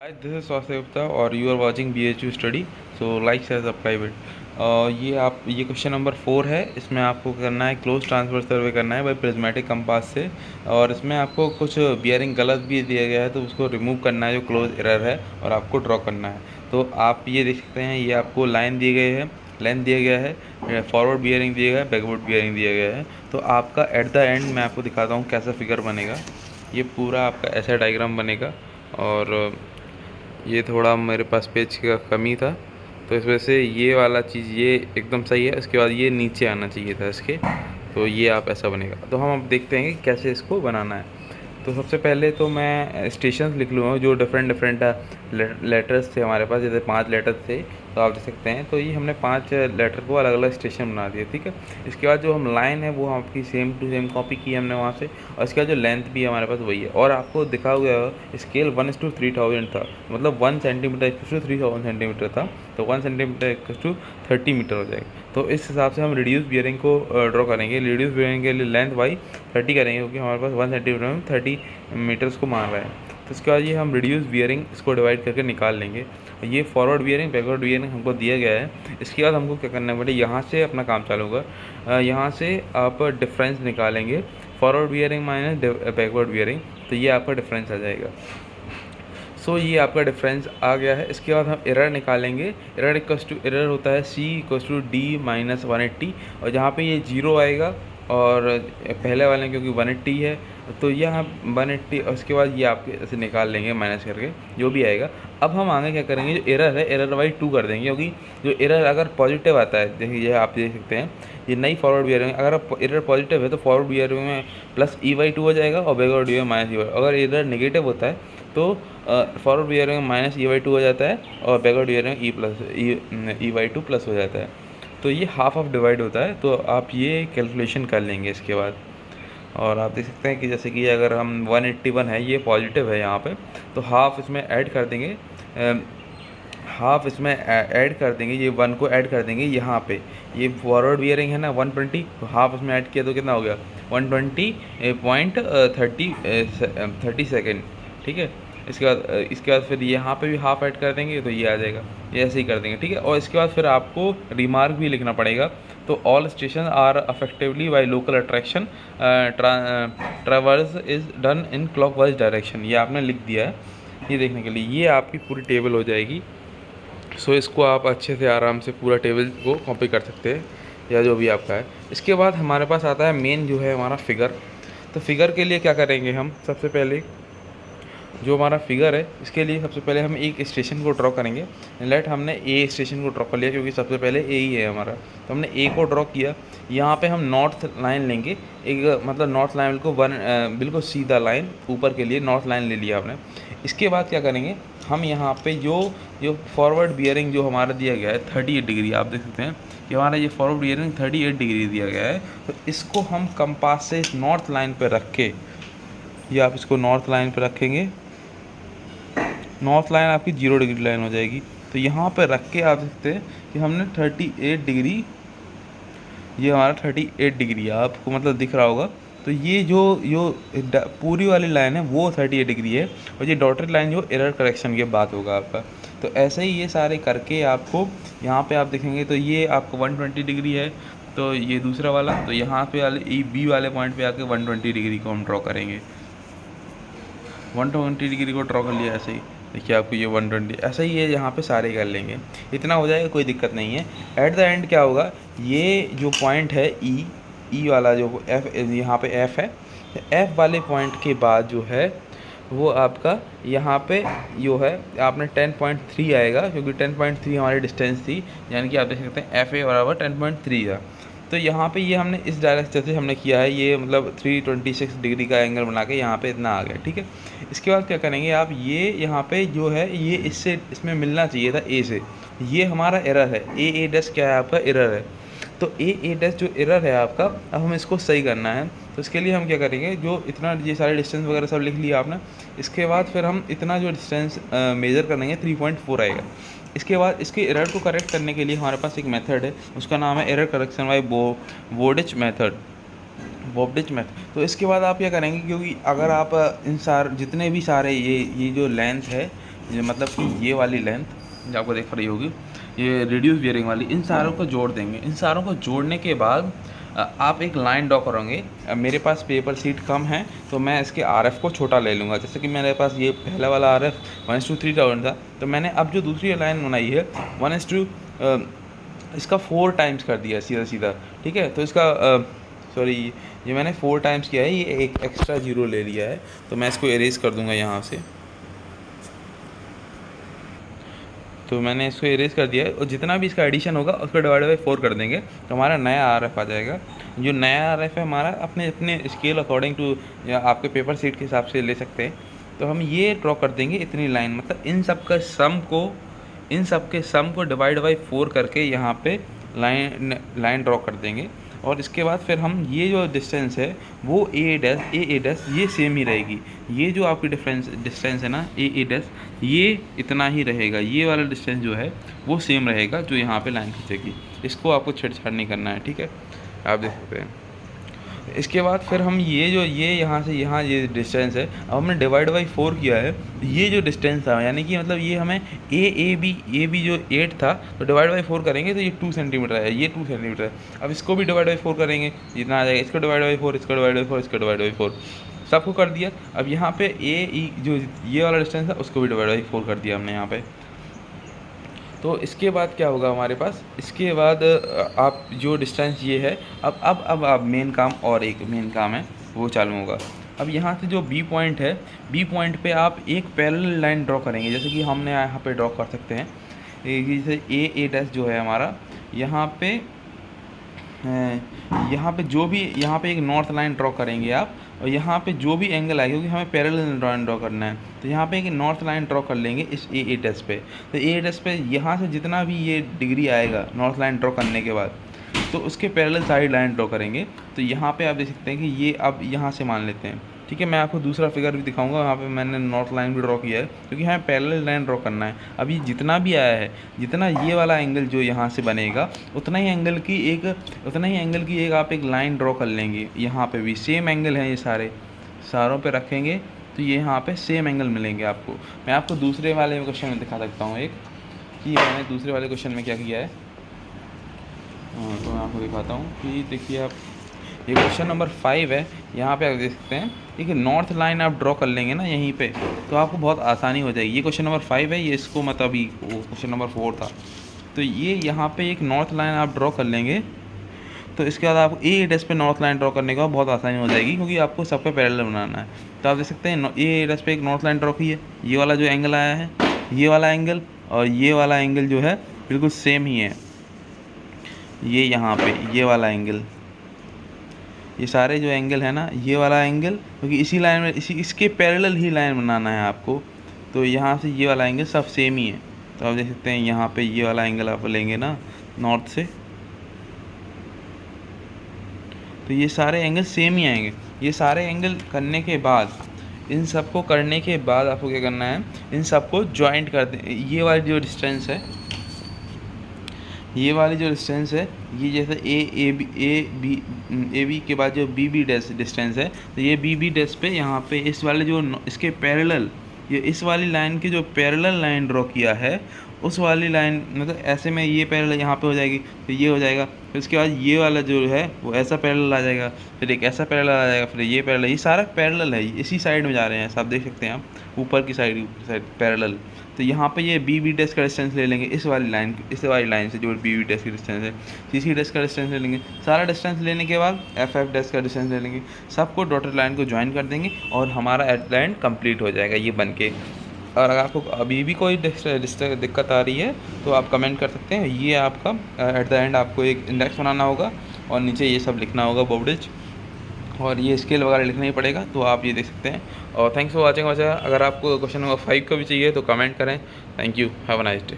Hi, this is Swastika Gupta और you are watching BHU study. So like share subscribe it. ये question number 4 है। इसमें आपको करना है क्लोज ट्रांसफर सर्वे करना है बाय प्रिज्मेटिक कंपास से। और इसमें आपको कुछ बियरिंग गलत भी दिया गया है तो उसको रिमूव करना है जो क्लोज एरर है और आपको ड्रॉ करना है। तो आप ये देख सकते हैं, ये आपको लाइन दी गई है, लेंथ दिया गया है, फॉरवर्ड बियरिंग दिया गया है, बैकवर्ड बियरिंग दिया गया है। तो आपका एट द एंड मैं आपको दिखाता हूँ कैसा फिगर बनेगा। ये पूरा आपका ऐसा डायग्राम बनेगा। और ये थोड़ा मेरे पास पेज का कमी था तो इस वजह से ये वाला चीज़ ये एकदम सही है। उसके बाद ये नीचे आना चाहिए था इसके, तो ये आप ऐसा बनेगा। तो हम अब देखते हैं कि कैसे इसको बनाना है। तो सबसे पहले तो मैं स्टेशंस लिख लूँगा जो डिफरेंट डिफरेंट लेटर्स थे हमारे पास। जैसे 5 लेटर्स थे तो आप देख सकते हैं। तो ये हमने 5 लेटर को अलग अलग स्टेशन बना दिया, ठीक है। इसके बाद जो हम लाइन है वो आपकी सेम टू सेम कॉपी की हमने वहाँ से। और इसके बाद जो लेंथ भी है हमारे पास वही है। और आपको दिखा हुआ स्केल 1:3000 था, मतलब 1 सेंटीमीटर 3000 सेंटीमीटर था। तो 1 सेंटीमीटर 30 मीटर हो जाएगा। तो इस हिसाब से हम रिड्यूस बियरिंग को ड्रॉ करेंगे। रिड्यूस बियरिंग के लिए लेंथ बाई 30 करेंगे क्योंकि हमारे पास 1 सेंटीमीटर में 30 मीटर्स को मान रहा है। तो इसके बाद ये हम रिड्यूस बियरिंग इसको डिवाइड करके निकाल लेंगे। ये फॉरवर्ड बियरिंग बैकवर्ड बियरिंग हमको दिया गया है। इसके बाद हमको क्या करना है बेटे, यहाँ से अपना काम चालू होगा। यहाँ से आप डिफरेंस निकालेंगे, forward bearing minus backward bearing. तो ये आपका डिफरेंस आ जाएगा। सो ये आपका डिफरेंस आ गया है। इसके बाद हम एरर निकालेंगे। एरर होता है C=D-180। और जहाँ पे ये 0 आएगा और पहले वाले क्योंकि 180 है तो यहाँ 180। और उसके बाद ये आपके ऐसे निकाल लेंगे माइनस करके जो भी आएगा। अब हम आगे क्या करेंगे, जो एरर है एरर बाई 2 कर देंगे क्योंकि जो एरर अगर पॉजिटिव आता है, देखिए ये आप देख सकते हैं ये नई फॉरवर्ड बियरिंग में अगर एरर पॉजिटिव है तो फॉरवर्ड बियरिंग में प्लस E/2 हो जाएगा और बैकवर्ड बियरिंग माइनस E/2। अगर एरर नेगेटिव होता है तो फॉरवर्ड बियरिंग में माइनस E/2 हो जाता है और बैकवर्ड बियरिंग E/2 प्लस हो जाता है। तो ये हाफ ऑफ डिवाइड होता है। तो आप ये कैलकुलेशन कर लेंगे इसके बाद। और आप देख सकते हैं कि जैसे कि अगर हम 181 है, ये पॉजिटिव है यहाँ पे, तो हाफ इसमें ऐड कर देंगे। हाफ इसमें ऐड कर देंगे, ये 1 को ऐड कर देंगे यहाँ पे। ये फॉरवर्ड बियरिंग है ना 120, तो हाफ इसमें ऐड किया तो कितना हो गया 120.30 सेकेंड, ठीक है। इसके बाद फिर यहाँ पे भी हाफ ऐड कर देंगे तो ये आ जाएगा। ये ऐसे ही कर देंगे, ठीक है। और इसके बाद फिर आपको रिमार्क भी लिखना पड़ेगा। तो all station are affectively by local attraction, traverse is done in clockwise direction. ये आपने लिख दिया है ये देखने के लिए। ये आपकी पूरी टेबल हो जाएगी। सो इसको आप अच्छे से आराम से पूरा टेबल को कॉपी कर सकते हैं या जो भी आपका है। इसके बाद हमारे पास आता है मेन जो है हमारा फिगर। तो फिगर के लिए क्या करेंगे, हम सबसे पहले जो हमारा फिगर है इसके लिए सबसे पहले हम एक स्टेशन को ड्रॉ करेंगे। लेट हमने ए स्टेशन को ड्रॉ कर लिया क्योंकि सबसे पहले ए ही है हमारा। तो हमने ए को ड्रॉ किया। यहाँ पे हम नॉर्थ लाइन लेंगे, एक मतलब नॉर्थ लाइन को बिल्कुल सीधा लाइन ऊपर के लिए नॉर्थ लाइन ले लिया आपने। इसके बाद क्या करेंगे, हम यहाँ पे जो फॉरवर्ड बियरिंग जो हमारा दिया गया है 38 डिग्री, आप देख सकते हैं कि हमारा ये फॉरवर्ड बियरिंग 38 डिग्री दिया गया है। तो इसको हम कंपास से नॉर्थ लाइन पर रख के, ये आप इसको नॉर्थ लाइन पर रखेंगे। नॉर्थ लाइन आपकी 0 डिग्री लाइन हो जाएगी। तो यहाँ पर रख के आप देखते हैं कि हमने 38 डिग्री, ये हमारा 38 डिग्री है, आपको मतलब दिख रहा होगा। तो ये जो पूरी वाली लाइन है वो 38 डिग्री है और ये डॉटेड लाइन जो एरर करेक्शन के बाद होगा आपका। तो ऐसे ही ये सारे करके आपको यहाँ पे आप देखेंगे तो ये आपको 120 डिग्री है। तो ये दूसरा वाला, तो यहाँ पे वाले बी वाले पॉइंट पे आके 120 डिग्री को हम ड्रॉ करेंगे। 120 डिग्री को ड्रॉ कर लिया ऐसे ही। देखिए आपको ये 120 ऐसा ही है, यहाँ पे सारे कर लेंगे। इतना हो जाएगा, कोई दिक्कत नहीं है। एट द एंड क्या होगा, ये जो पॉइंट है ई वाला जो एफ, यहाँ पे एफ है, एफ वाले पॉइंट के बाद जो है वो आपका यहाँ पे जो है आपने 10.3 आएगा क्योंकि 10.3 हमारी डिस्टेंस थी। यानी कि आप देख सकते हैं एफ ए बराबर 10.3 था। तो यहाँ पे ये हमने इस डायरेक्शन से हमने किया है, ये मतलब 326 डिग्री का एंगल बना के यहाँ पे इतना आ गया, ठीक है। इसके बाद क्या करेंगे आप, ये यहाँ पे जो है ये इसमें मिलना चाहिए था ए से। ये हमारा एरर है, ए डैश क्या है आपका एरर है। तो ए डैश जो एरर है आपका, अब हम इसको सही करना है। तो इसके लिए हम क्या करेंगे, जो इतना ये सारे डिस्टेंस वगैरह सब लिख लिया आपने। इसके बाद फिर हम इतना जो डिस्टेंस मेज़र करेंगे 3.4 आएगा। इसके बाद इसके एरर को करेक्ट करने के लिए हमारे पास एक मेथड है, उसका नाम है एरर करेक्शन बाय वोडिच मेथड। तो इसके बाद आप क्या करेंगे, क्योंकि अगर आप इन जितने भी सारे ये जो लेंथ है ये मतलब कि ये वाली लेंथ जो आपको दिख रही होगी, ये रिड्यूस बियरिंग वाली, इन सारों को जोड़ देंगे। इन सारों को जोड़ने के बाद आप एक लाइन ड्रॉ करोगे। मेरे पास पेपर शीट कम है तो मैं इसके RF को छोटा ले लूँगा। जैसे कि मेरे पास ये पहला वाला RF 1:3000 था, तो मैंने अब जो दूसरी लाइन बनाई है 1:, इसका 4 टाइम्स कर दिया सीधा सीधा, ठीक है। तो इसका सॉरी, ये मैंने 4 टाइम्स किया है, ये एक एक्स्ट्रा जीरो ले लिया है, तो मैं इसको इरेज कर दूंगा यहाँ से। तो मैंने इसको इरेज कर दिया है, और जितना भी इसका एडिशन होगा उसको डिवाइड बाई 4 कर देंगे तो हमारा नया RF आ जाएगा। जो नया RF है हमारा अपने अपने स्केल अकॉर्डिंग टू या आपके पेपर सीट के हिसाब से ले सकते हैं। तो हम ये ड्रॉ कर देंगे इतनी लाइन, मतलब इन सब के सम को डिवाइड बाई 4 करके यहाँ पे लाइन ड्रॉ कर देंगे। और इसके बाद फिर हम ये जो डिस्टेंस है वो ए डैश ये सेम ही रहेगी। ये जो आपकी डिस्टेंस है ना ए डैश, ये इतना ही रहेगा। ये वाला डिस्टेंस जो है वो सेम रहेगा जो यहाँ पे लाइन खींचेगी। इसको आपको छेड़छाड़ नहीं करना है, ठीक है। आप देख सकते हैं। इसके बाद फिर हम ये जो ये यहाँ से यहाँ ये डिस्टेंस है, अब हमने डिवाइड बाई 4 किया है। ये जो डिस्टेंस था, यानी कि मतलब ये हमें ए बी जो 8 था, तो डिवाइड बाई 4 करेंगे तो ये 2 सेंटीमीटर है, ये 2 सेंटीमीटर है। अब इसको भी डिवाइड बाई 4 करेंगे, जितना आ जाएगा। इसको डिवाइड बाई 4, इसको डिवाइड बाई 4, इसको डिवाइड बाई 4, सबको कर दिया। अब यहाँ पे जो ये वाला डिस्टेंस है उसको भी डिवाइड बाई 4 कर दिया हमने यहाँ पे। तो इसके बाद क्या होगा हमारे पास, इसके बाद आप जो डिस्टेंस ये है, अब आप मेन काम, और एक मेन काम है वो चालू होगा। अब यहाँ से जो बी पॉइंट है, बी पॉइंट पे आप एक पैरेलल लाइन ड्रॉ करेंगे, जैसे कि हमने यहाँ पे ड्रॉ कर सकते हैं। जैसे ए डैश जो है हमारा, यहाँ पे जो भी यहाँ पे एक नॉर्थ लाइन ड्रॉ करेंगे आप, और यहाँ पे जो भी एंगल आएगा, क्योंकि हमें पैरेलल लाइन ड्रॉ करना है, तो यहाँ पे एक नॉर्थ लाइन ड्रॉ कर लेंगे इस ए डैश पे। तो ए डैश पे यहाँ से जितना भी ये डिग्री आएगा नॉर्थ लाइन ड्रॉ करने के बाद, तो उसके पैरेलल साइड लाइन ड्रॉ करेंगे। तो यहाँ पे आप देख सकते हैं कि ये अब यहाँ से मान लेते हैं, ठीक है। मैं आपको दूसरा फिगर भी दिखाऊंगा, वहाँ पे मैंने नॉर्थ लाइन भी ड्रॉ किया है, क्योंकि हमें पैरेलल लाइन ड्रॉ करना है। अभी जितना भी आया है, जितना ये वाला एंगल जो यहाँ से बनेगा, उतना ही एंगल की एक आप एक लाइन ड्रॉ कर लेंगे। यहाँ पे भी सेम एंगल है, ये सारों पे रखेंगे तो ये यहाँ पे सेम एंगल मिलेंगे आपको। मैं आपको दूसरे वाले क्वेश्चन में दिखा सकता हूँ एक, कि मैंने दूसरे वाले क्वेश्चन में क्या किया है। तो मैं आपको दिखाता हूँ कि देखिए, आप ये क्वेश्चन नंबर 5 है। यहाँ पे आप देख सकते हैं, ठीक है। नॉर्थ लाइन आप ड्रॉ कर लेंगे ना यहीं पे, तो आपको बहुत आसानी हो जाएगी। ये क्वेश्चन नंबर 5 है, ये इसको मतलब अभी क्वेश्चन नंबर 4 था। तो ये यहाँ पे एक नॉर्थ लाइन आप ड्रॉ कर लेंगे, तो इसके बाद आप ए डैश पे नॉर्थ लाइन ड्रॉ करने के बाद बहुत आसानी हो जाएगी, क्योंकि आपको सबका पैरेलल बनाना है। तो आप देख सकते हैं ए डैश पे एक नॉर्थ लाइन ड्रॉ की है। ये वाला जो एंगल आया है, ये वाला एंगल और ये वाला एंगल जो है बिल्कुल सेम ही है। ये यहाँ पे ये वाला एंगल, ये सारे जो एंगल है ना, ये वाला एंगल, क्योंकि इसी लाइन में इसके पैरेलल ही लाइन बनाना है आपको। तो यहाँ से ये वाला एंगल सब सेम ही है। तो आप देख सकते हैं यहाँ पे ये वाला एंगल आप लेंगे ना नॉर्थ से, तो ये सारे एंगल सेम ही आएंगे। ये सारे एंगल करने के बाद, इन सबको करने के बाद आपको क्या करना है, इन सबको जॉइंट कर दें। ये वाली जो डिस्टेंस है, ये जैसे ए बी के बाद जो बी डैश डिस्टेंस है, तो ये बी डैश पे यहाँ पे इस वाले जो इसके पैरेलल, ये इस वाली लाइन की जो पैरेलल लाइन ड्रॉ किया है, उस वाली लाइन मतलब ऐसे में ये पैरेलल यहाँ पे हो जाएगी, फिर ये हो जाएगा, फिर उसके बाद ये वाला जो है वो ऐसा पैरेलल आ जाएगा, फिर एक ऐसा पैरेलल आ जाएगा, फिर ये पैरेलल, ये सारा पैरेलल है, इसी साइड में जा रहे हैं। आप देख सकते हैं, आप ऊपर की साइड पैरेलल। तो यहाँ पे ये बी डैश का डिस्टेंस ले लेंगे इस वाली लाइन से, जो बी डैश की डिस्टेंस है, सी डैश का डिस्टेंस ले लेंगे। सारा डिस्टेंस लेने के बाद एफ डैश का डिस्टेंस ले लेंगे, सबको डॉटेड लाइन को ज्वाइन कर देंगे और हमारा एंड कंप्लीट हो जाएगा ये बन के। और अगर आपको अभी भी कोई दिक्कत आ रही है तो आप कमेंट कर सकते हैं। ये आपका एट द एंड आपको एक इंडेक्स बनाना होगा और नीचे ये सब लिखना होगा बॉबडेज, और ये स्केल वगैरह लिखना ही पड़ेगा। तो आप ये देख सकते हैं। और थैंक्स फॉर वॉचिंग। अगर आपको क्वेश्चन नंबर 5 का भी चाहिए तो कमेंट करें। Thank you, have a nice day.